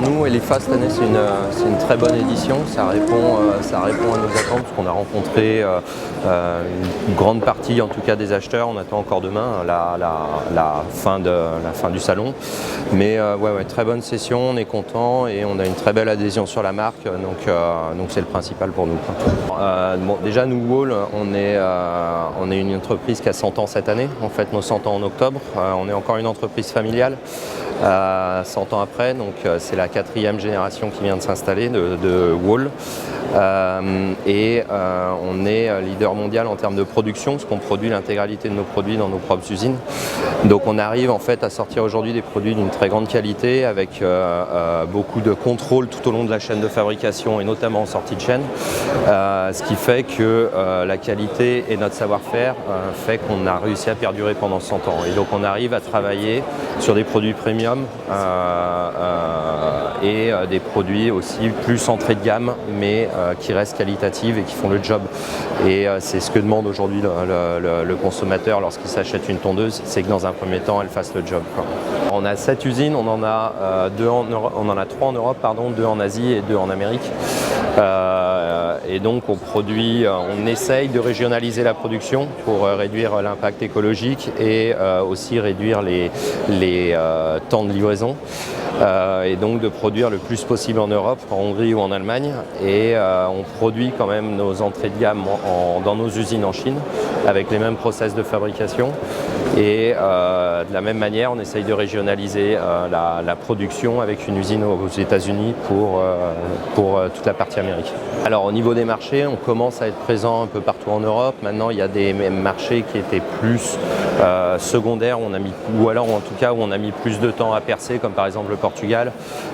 pour nous, Elifa cette année c'est une très bonne édition, ça répond à nos attentes parce qu'on a rencontré une grande partie en tout cas des acheteurs. On attend encore demain la fin du salon, mais ouais, très bonne session, on est content et on a une très belle adhésion sur la marque, donc c'est le principal pour nous. Bon, déjà nous Wall, on est une entreprise qui a 100 ans cette année, en fait nos 100 ans en octobre, on est encore une entreprise familiale. 100 ans après, donc c'est la 4e génération qui vient de s'installer de Wall. On est leader mondial en termes de production, parce qu'on produit l'intégralité de nos produits dans nos propres usines. Donc on arrive en fait à sortir aujourd'hui des produits d'une très grande qualité avec beaucoup de contrôle tout au long de la chaîne de fabrication et notamment en sortie de chaîne, ce qui fait que la qualité et notre savoir-faire fait qu'on a réussi à perdurer pendant 100 ans. Et donc on arrive à travailler sur des produits premium et des produits aussi plus entrée de gamme, mais qui restent qualitatives et qui font le job. Et c'est ce que demande aujourd'hui le consommateur lorsqu'il s'achète une tondeuse, c'est que dans un premier temps, elle fasse le job, quoi. On a 7 usines, on en a 3 en Europe, 2 en Asie et 2 en Amérique. Et donc on essaye de régionaliser la production pour réduire l'impact écologique et aussi réduire les temps de livraison. Et donc de produire le plus possible en Europe, en Hongrie ou en Allemagne. Et on produit quand même nos entrées de gamme dans nos usines en Chine, avec les mêmes process de fabrication. Et de la même manière, on essaye de régionaliser la production avec une usine aux États-Unis pour toute la partie américaine. Alors au niveau des marchés, on commence à être présent un peu partout en Europe. Maintenant, il y a des marchés qui étaient plus secondaires, ou alors en tout cas où on a mis plus de temps à percer, comme par exemple le Portugal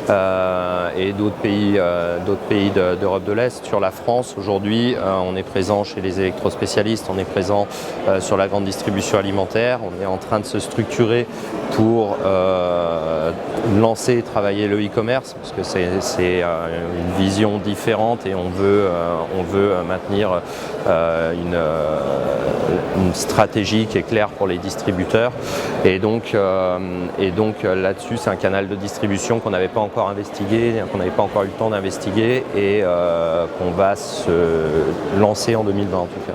et d'autres pays d'Europe de l'Est. Sur la France, aujourd'hui, on est présent chez les électrospécialistes, on est présent sur la grande distribution alimentaire. On est en train de se structurer pour lancer et travailler le e-commerce, parce que c'est une vision différente et on veut maintenir une stratégie qui est claire pour les distributeurs. Et donc là-dessus, c'est un canal de distribution qu'on n'avait pas encore investigué, qu'on n'avait pas encore eu le temps d'investiguer et qu'on va se lancer en 2020 en tout cas.